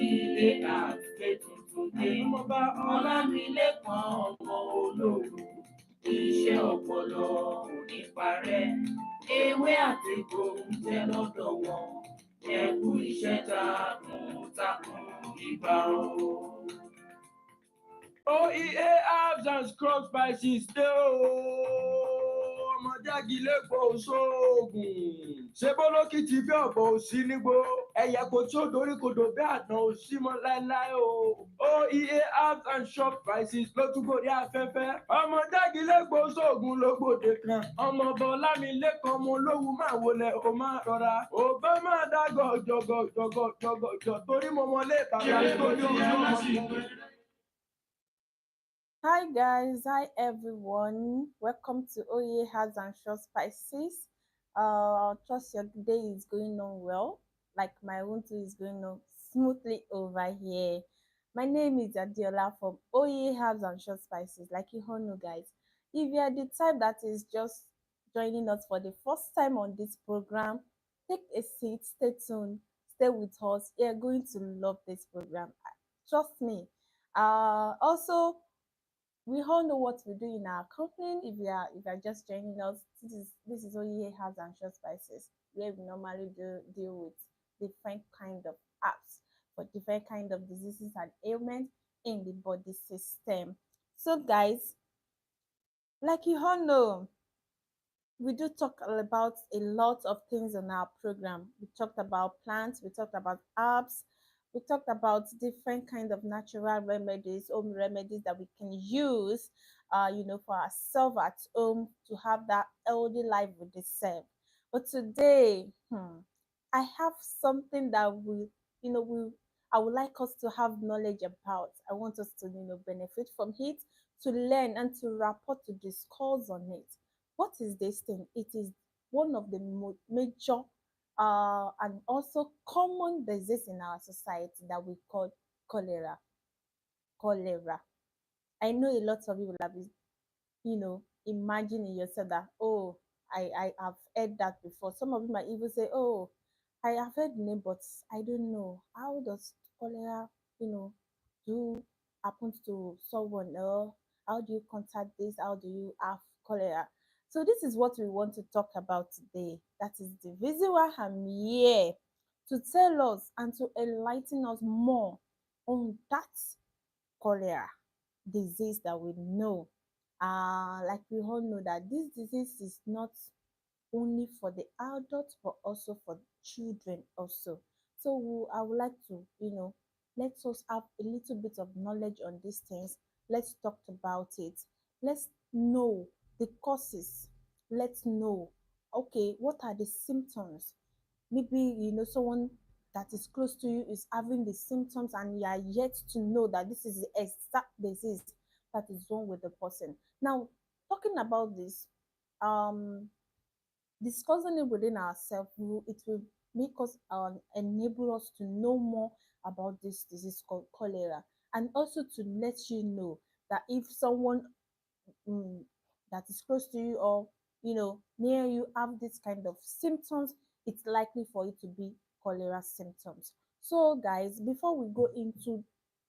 OEA Herbs getting today. Ọlámilékan ọmọ ológun, iṣẹ́ ọpọlọ kò ní parẹ́. Ewé àtegbò ń jẹ́ lọ́dọ̀ wọn. Ẹ kú iṣẹ́ takuntakun, ìbà o. OEA herbs and scrub spices dé o. Ọmọdé agilẹ́gbọ̀ sóògùn. Ṣé bólókìtì bí ọ̀bọ̀ ò sí nígbó? Ẹ̀yà kò tí ó dorí kodò bí àná ò sí mọ́ láéláé o. OEA herbs and scrub spices ló tún gòrí afẹ́fẹ́. Ọmọdé agilẹ́gbọ̀ sóògùn ló gbòde kan. Ọmọ ọba Ọlámilékan ọmọ olówó máa wọlé o máa rọra. Òbá máa dágọ̀ jọ̀gọ̀ torí mo mọlé bàbá tó ní òun. Hi guys, hi everyone. Welcome to OEA Herbs and Short Spices. Trust your day is going on well. Like my own too is going on smoothly over here. My name is Adiola from OEA Herbs and Short Spices. Like you all know, guys, if you are the type that is just joining us for the first time on this program, take a seat, stay tuned, stay with us. You're going to love this program. Trust me. Also, we all know what we do in our company. If you are just joining us, this is OEA Herbs and Short Spices, where we normally deal with different kind of apps for different kind of diseases and ailments in the body system. So guys, like you all know, we do talk about a lot of things on our program. We talked about plants, we talked about herbs, we talked about different kind of natural remedies, home remedies that we can use, for ourselves at home to have that healthy life we deserve. But today, I have something that I would like us to have knowledge about. I want us to, benefit from it, to learn and to report, to discuss on it. What is this thing? It is one of the major and also common disease in our society that we call cholera. Cholera. I know a lot of you will have been, imagining yourself that, oh, I have heard that before. Some of you might even say, oh, I have heard the name, but I don't know. How does cholera, do happen to someone else? How do you contact this? How do you have cholera? So this is what we want to talk about today. That is the reason why I'm here, to tell us and to enlighten us more on that cholera disease that we know. Like we all know that this disease is not only for the adults but also for children also. So I would like to, let us have a little bit of knowledge on these things. Let's talk about it. Let's know the causes. Let's know, okay, what are the symptoms? Maybe someone that is close to you is having the symptoms and you are yet to know that this is the exact disease that is wrong with the person. Now, talking about this, discussing it within ourselves, it will make us enable us to know more about this disease called cholera, and also to let you know that if someone that is close to you or near you have this kind of symptoms, it's likely for it to be cholera symptoms. So guys, before we go into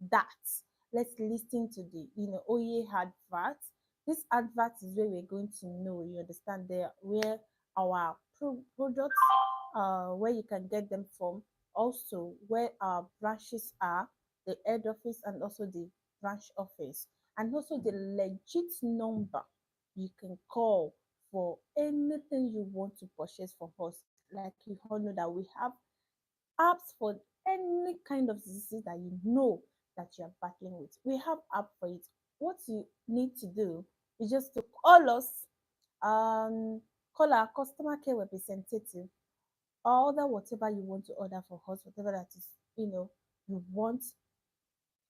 that, let's listen to the OEA advert. This advert is where we're going to know, you understand, there where our products, where you can get them from, also where our branches are, the head office and also the branch office, and also the legit number you can call for anything you want to purchase from us. Like you all know that we have apps for any kind of disease that you know that you are battling with. We have app for it. What you need to do is just to call us, call our customer care representative, order whatever you want to order for us, whatever that is, you want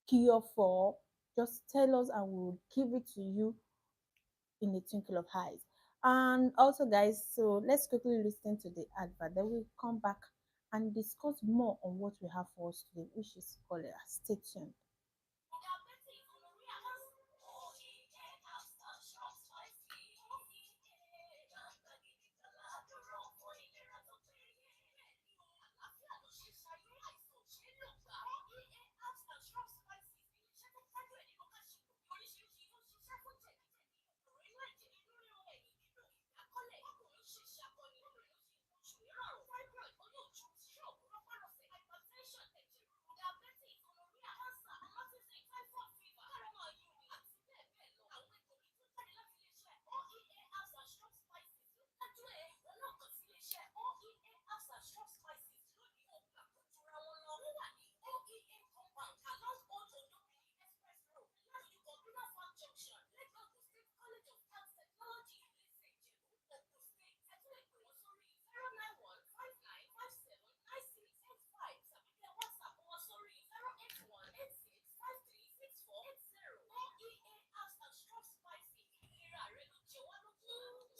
cure for. Just tell us and we will give it to you in a twinkle of eyes. And also, guys, so let's quickly listen to the advert. Then we'll come back and discuss more on what we have for us today, which is cholera. Stay tuned.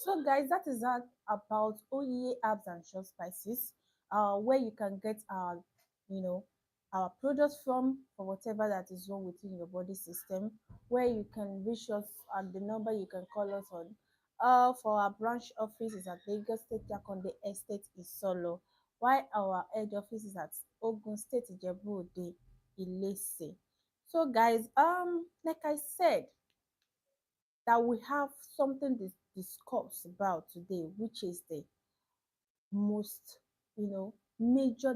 So, guys, that is that about OEA herbs and short spices, where you can get our, you know, our products from for whatever that is wrong within your body system. Where you can reach us at the number you can call us on. For our branch office is at Lagos State Jakonde Estate Isolo, while our head office is at Ogun State Ijebu Ode, Ilese. So, guys, like I said, that we have something to discuss about today, which is the most, the major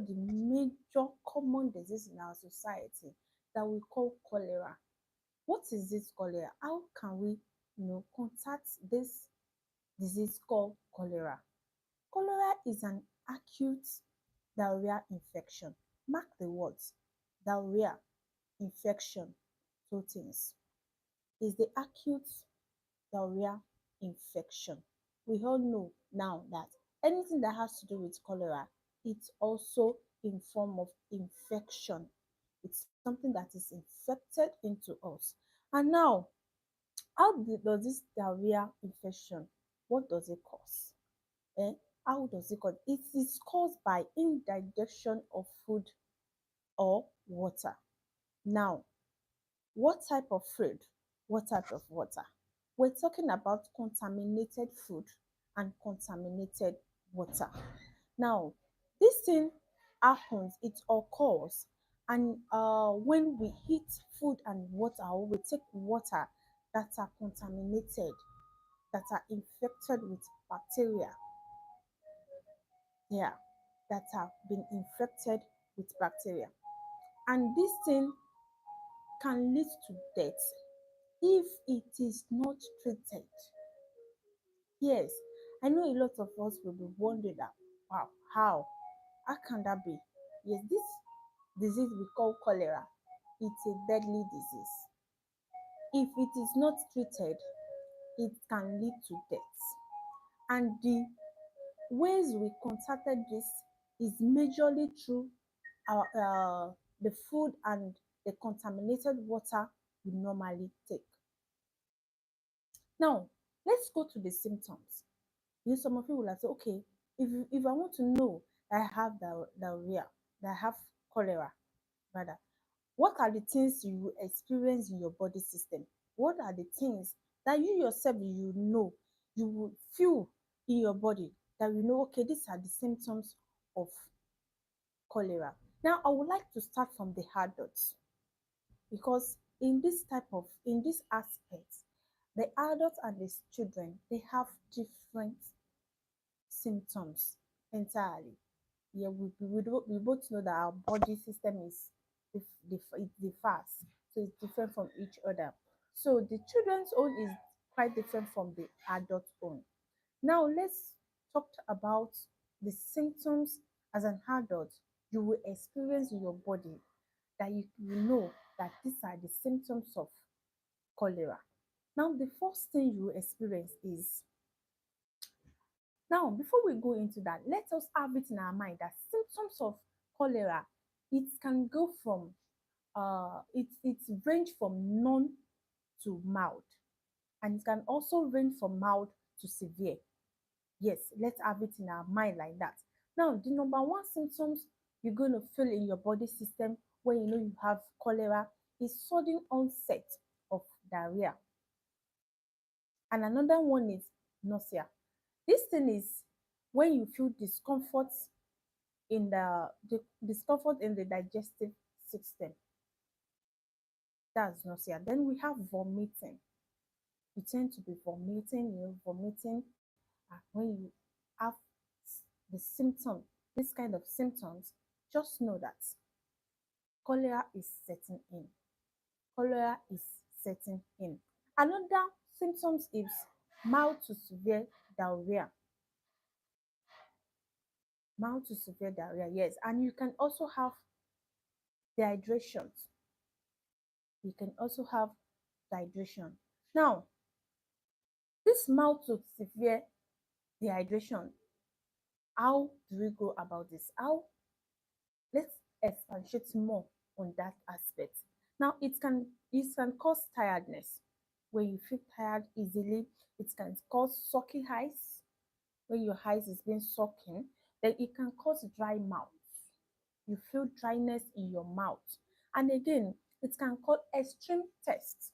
common disease in our society that we call cholera. What is this cholera? How can we, contact this disease called cholera? Cholera is an acute diarrhea infection. Mark the words, diarrhea infection. Two things is the acute diarrhea infection. We all know now that anything that has to do with cholera, it's also in form of infection. It's something that is infected into us. And now, does this diarrhea infection, what does it cause? Eh? How does it cause? It is caused by indigestion of food or water. Now, what type of food? What type of water? We're talking about contaminated food and contaminated water. Now, this thing happens, it occurs, and when we eat food and water, or we take water that are contaminated, that are infected with bacteria, yeah, that have been infected with bacteria. And this thing can lead to death if it is not treated. Yes, I know a lot of us will be wondering that, wow, how can that be? Yes, this disease we call cholera, it's a deadly disease. If it is not treated, it can lead to death. And the ways we contacted this is majorly through the food and the contaminated water we normally take. Now, let's go to the symptoms. Some of you will have said, okay, if I want to know that I have diarrhea, that I have cholera, rather, what are the things you will experience in your body system? What are the things that you yourself you will feel in your body that you know, okay, these are the symptoms of cholera. Now, I would like to start from the adults, because in this aspect, the adults and the children, they have different symptoms entirely. Yeah, we both know that our body system is it differs, so it's different from each other. So the children's own is quite different from the adult own. Now let's talk about the symptoms as an adult you will experience in your body, that you know that these are the symptoms of cholera. Now the first thing you will experience is, now before we go into that, let us have it in our mind that symptoms of cholera, it can go from it's range from none to mild, and it can also range from mild to severe. Yes, let's have it in our mind like that. Now, the number one symptoms you're going to feel in your body system when you know you have cholera is sudden onset of diarrhea. And another one is nausea. This thing is when you feel discomfort the discomfort in the digestive system. That's nausea. Then we have vomiting. You tend to be vomiting, vomiting when you have the symptom, this kind of symptoms, just know that cholera is setting in. Cholera is setting in. Another symptoms is mild to severe diarrhea. Mild to severe diarrhea, yes. And you can also have dehydration. You can also have dehydration. Now, this mild to severe dehydration, how do we go about this? Let's expatiate more on that aspect. Now, it can cause tiredness when you feel tired easily. It can cause sucking eyes, when your eyes is being sucking. Then it can cause dry mouth. You feel dryness in your mouth. And again, it can cause extreme thirst.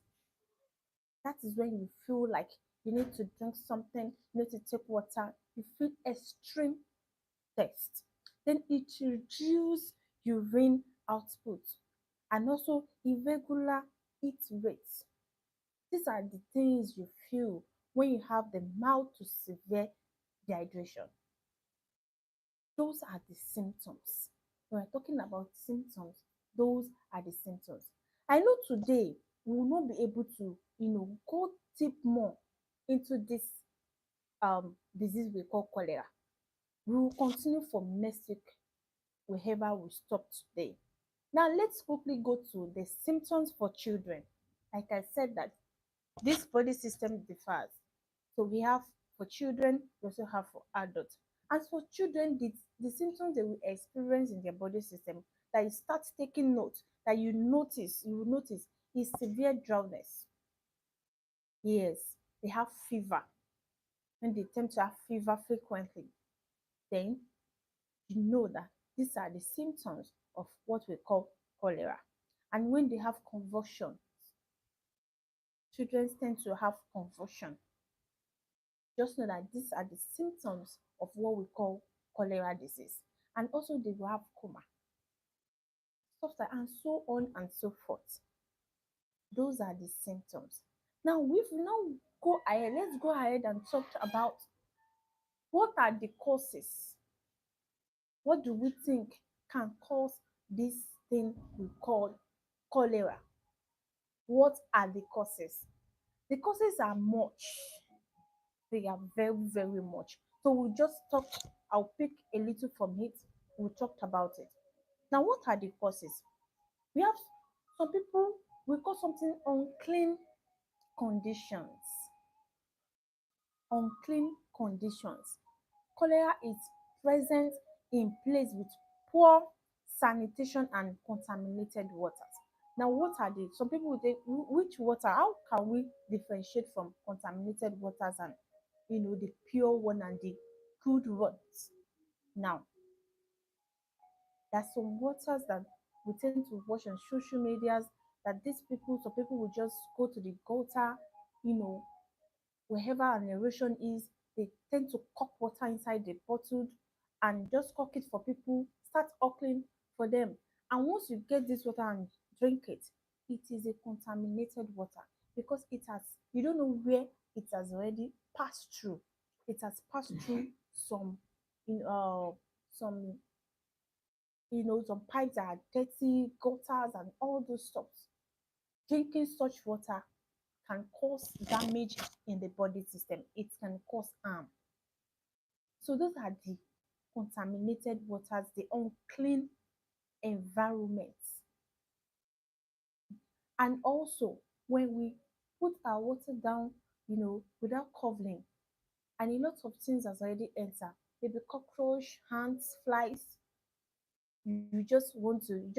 That is when you feel like you need to drink something, you need to take water, you feel extreme thirst. Then it reduces urine output and also irregular heat rates. These are the things you feel when you have the mild to severe dehydration. Those are the symptoms. When we're talking about symptoms, those are the symptoms. I know today we will not be able to, go deep more into this disease we call cholera. We will continue from next week wherever we stop today. Now let's quickly go to the symptoms for children. Like I said that this body system differs. So we have for children, we also have for adults. As for children, the symptoms they will experience in their body system that you start taking note, that you will notice is severe dryness. Yes, they have fever. When they tend to have fever frequently, then you know that these are the symptoms of what we call cholera. And when they have convulsion, children tend to have convulsion. Just know that these are the symptoms of what we call cholera disease. And also they will have coma, stuff like, and so on and so forth. Those are the symptoms. Now we will now go ahead. Let's go ahead and talk about what are the causes. What do we think can cause this thing we call cholera? What are the causes? The causes are much. They are very, very much. So we'll just talk, I'll pick a little from it. We talked about it. Now, what are the causes? We have some people, we call something unclean conditions. Unclean conditions. Cholera is present in place with poor sanitation and contaminated waters. Now, what are they? Some people will say, which water? How can we differentiate from contaminated waters and the pure one and the good ones? Now, there's some waters that we tend to watch on social medias that some people will just go to the gutter, you know, wherever an erosion is, they tend to cock water inside the bottle and just cock it for people, start hawking for them. And once you get this water and drink it, it is a contaminated water because you don't know where it has already passed through. It has passed through some, in some, some pipes that are dirty, gutters, and all those stuff. Drinking such water can cause damage in the body system. It can cause harm. So those are the contaminated waters, the unclean environments. And also, when we put our water down, without covering, and a lot of things has already entered, maybe cockroach, ants, flies, you just want to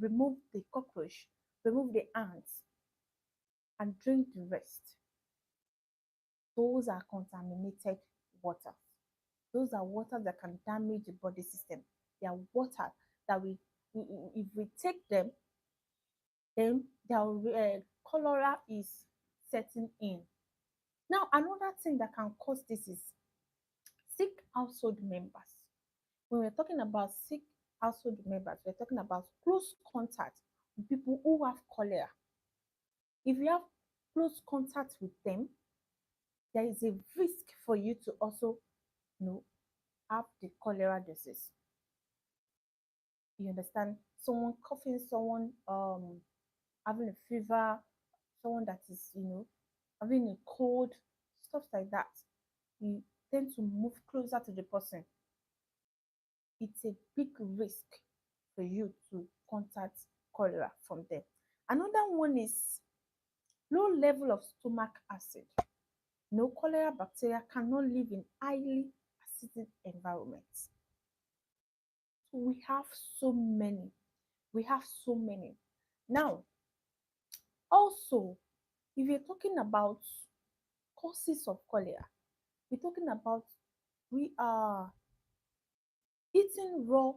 remove the cockroach, remove the ants, and drink the rest. Those are contaminated water. Those are water that can damage the body system. They are water that if we take them, then their cholera is setting in. Now, another thing that can cause this is sick household members. When we're talking about sick household members, we're talking about close contact with people who have cholera. If you have close contact with them, there is a risk for you to also, have the cholera disease. You understand? Someone coughing, someone having a fever, someone that is, having a cold, stuff like that. You tend to move closer to the person. It's a big risk for you to contact cholera from them. Another one is low level of stomach acid. No, cholera bacteria cannot live in highly acidic environments. So we have so many. We have so many. Now, also, If you're talking about causes of cholera, we're talking about we are eating raw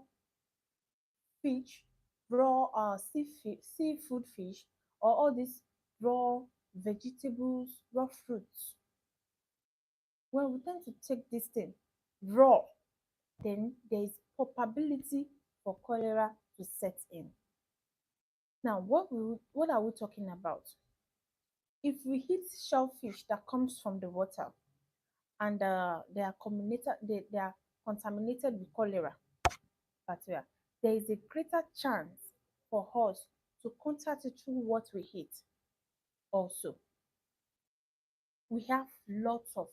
fish, raw seafood fish, or all these raw vegetables, raw fruits. When we tend to take this thing raw, then there is probability for cholera to set in. Now, what are we talking about? If we eat shellfish that comes from the water and they are contaminated with cholera bacteria, there is a greater chance for us to contact it through what we eat. Also, we have lots of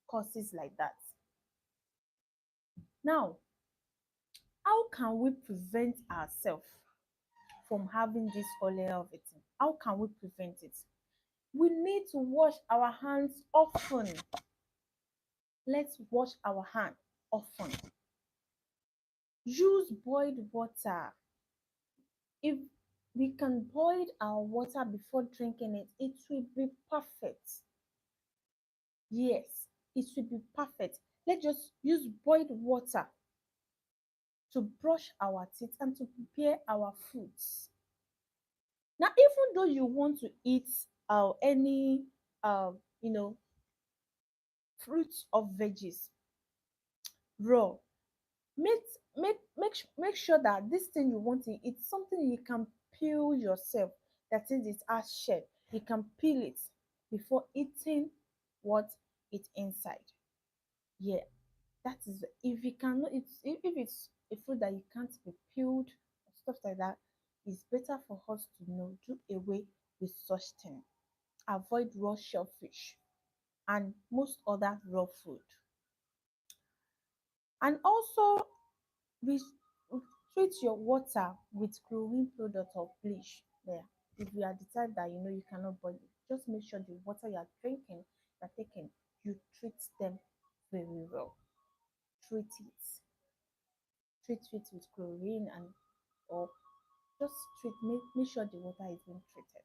causes like that. Now, how can we prevent ourselves from having this cholera of eating? How can we prevent it? We need to wash our hands often. Let's wash our hand often. Use boiled water. If we can boil our water before drinking it, it will be perfect. Yes, it will be perfect. Let's just use boiled water to brush our teeth and to prepare our foods. Now, even though you want to eat any uh, you know fruits or veggies raw, make make sure that this thing you want to eat something you can peel yourself, that is it has shell, you can peel it before eating what it inside. Yeah, that is, if you cannot, if it's a food that you can't be peeled or stuff like that, it's better for us to know, do away with such thing. Avoid raw shellfish and most other raw food. And also, we treat your water with chlorine product or bleach. Yeah. If you are the type that you know you cannot boil it, just make sure the water you are drinking, you're taking, you treat them very well. Treat it. Treat it with chlorine and or just make sure the water is being treated.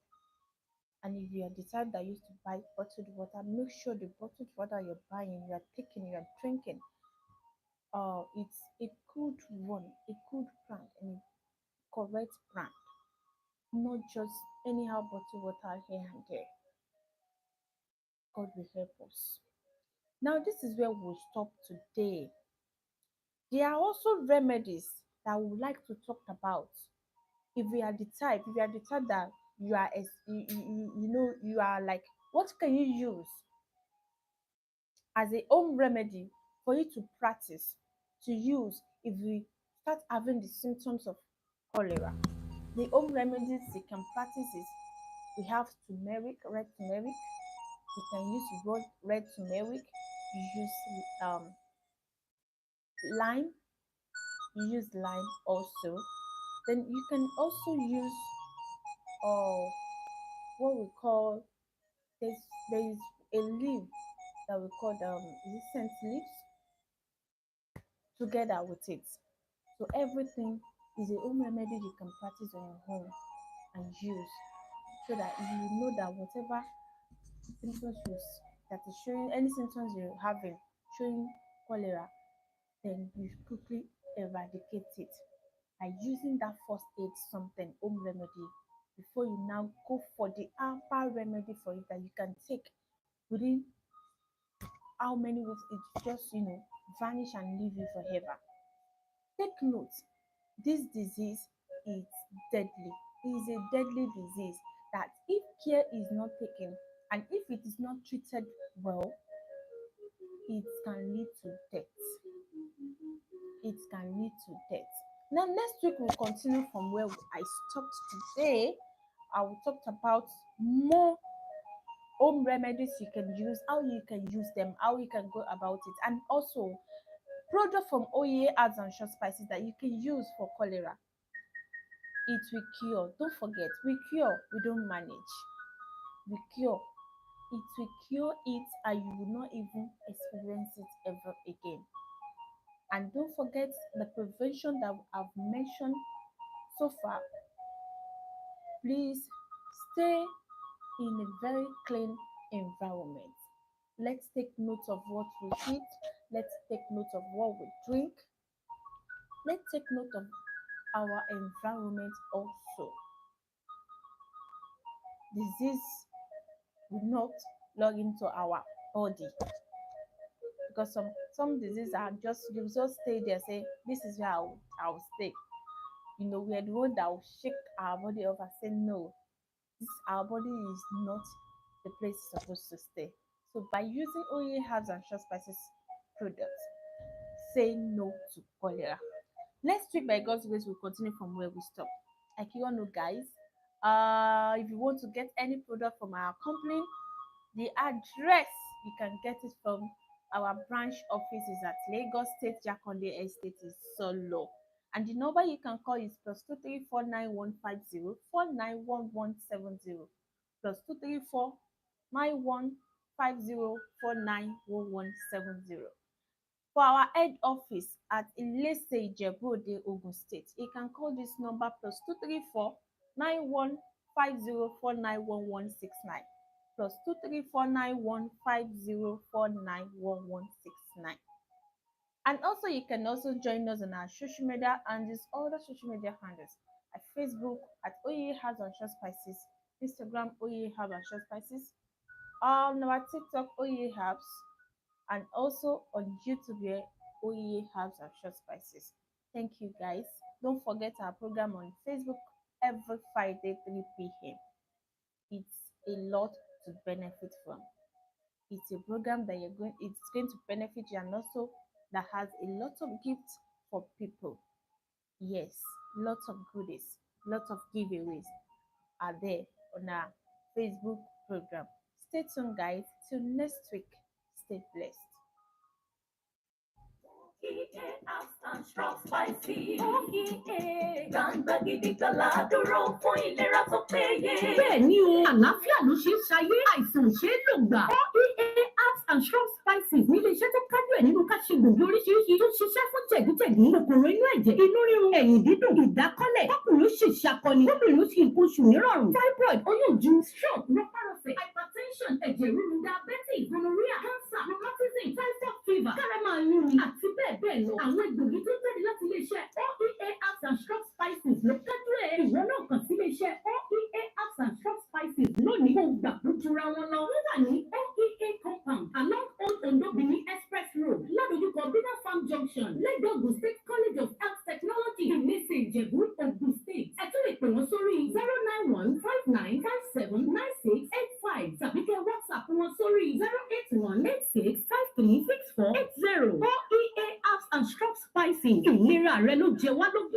And if you are the type that used to buy bottled water, make sure the bottled water you're buying, you are taking, you are drinking, it's a good one, a good brand and a correct brand, not just anyhow bottled water here and there. God will help us. Now, this is where we'll stop today. There are also remedies that we would like to talk about. If you are the type that you are, you know, you are like, what can you use as a home remedy for you to practice, to use if we start having the symptoms of cholera? The home remedies you can practice is we have turmeric, red turmeric. You can use red turmeric. You use lime. You use lime also. Then you can also use what we call, there's there is a leaf that we call is it scent leaves together with it. So everything is a home remedy you can practice on your home and use, so that you know that whatever symptoms that is showing, any symptoms you're having showing cholera, then you quickly eradicate it by using that first aid something home remedy before you now go for the alpha remedy for it that you can take within how many weeks it just vanish and leave you forever. Take note, this disease is deadly. It is a deadly disease that if care is not taken and if it is not treated well, it can lead to death. It can lead to death. Now, next week we'll continue from where I stopped today. I will talk about more home remedies you can use, how you can use them, how you can go about it, and also product from OEA herbs and short spices that you can use for cholera. It will cure. Don't forget, we cure, we don't manage. We cure. It will cure it and you will not even experience it ever again. And don't forget the prevention that I've mentioned so far. Please stay in a very clean environment. Let's take note of what we eat. Let's take note of what we drink. Let's take note of our environment also. Disease will not log into our body because some diseases are just you just stay there say this is where I'll stay. We are the one that will shake our body off and say no, this our body is not the place it's supposed to stay. So by using OA herbs and short spices products, say no to cholera. Next week, by God's grace, we'll continue from where we stop. Like you all know, guys, if you want to get any product from our company, the address you can get it from our branch office is at Lagos State Jakonde Estate is Solo. And the number you can call is +2349150491170 +2349150491170. For our head office at Ilese Ijebu-Ode, Ogun State, you can call this number +2349150491169 +2349150491169. And also, you can also join us on our social media and these other social media handles at Facebook at OEA Herbs and Short Spices, Instagram OEA Herbs and Short Spices, on our TikTok OEA Herbs, and also on YouTube where OEA Herbs and Short Spices. Thank you, guys. Don't forget our program on Facebook every Friday 3 p.m. It's a lot to benefit from. It's a program that it's going to benefit you, and also that has a lot of gifts for people. Yes, lots of goodies, lots of giveaways are there on our Facebook program. Stay tuned, guys. Till next week. Stay blessed. And strong spicy. Gbangba gidi gbala dúró fún ìlera tó péye. Bẹ́ẹ̀ ni o, àlàáfíà ló ṣe é ṣayé, àìsàn ò ṣe é lò gbà. OEA herbs and strong spices ní ilé-iṣẹ́ tó kájú ẹ̀ nínú ká ṣe gbòógì oríṣiríṣi tó ṣiṣẹ́ fún jẹ̀díjẹ̀dí, kòkòrò inú ẹ̀jẹ̀, inú rírun, ẹ̀yìn dídùn, ìdákọ́lẹ̀, kọ́kùnrin ó ṣe ṣàkọni, kóbìnrin ó ṣe nǹkan oṣù nírọ̀rùn, fibroid, oyún ju, stroke, rọpárọsẹ̀, hypertension, ẹ̀jẹ̀ ríru, diabetes, gonorrhea, cancer, rheumatism, typhoid fever, kárámà yúnni àti bẹ́ẹ̀ bẹ́ẹ̀ lọ. Àwọn egbògi tó jáde láti ilé-iṣẹ́ OEA herbs and strong spices ló kájú ẹ̀. Ìwọ náà kàn sí ilé-iṣẹ́ OEA herbs and strong spices lónìí kó gbà tó jura wọn lọ. Wọ́n wà ní OEA compound along Old Ondo Benin Express Road ládojúkọ Bina Farm Junction lẹ́gbẹ̀ẹ́ Ogun State College of Health Technology Ìmísí Ìjẹ̀bú Ogun State. Ẹ tún lè pè wọ́n sórí 09159579685 tàbí kẹ́ WhatsApp wọn sórí 08186536480. OEA herbs and strong spices ìlera rẹ ló jẹ wá lógún.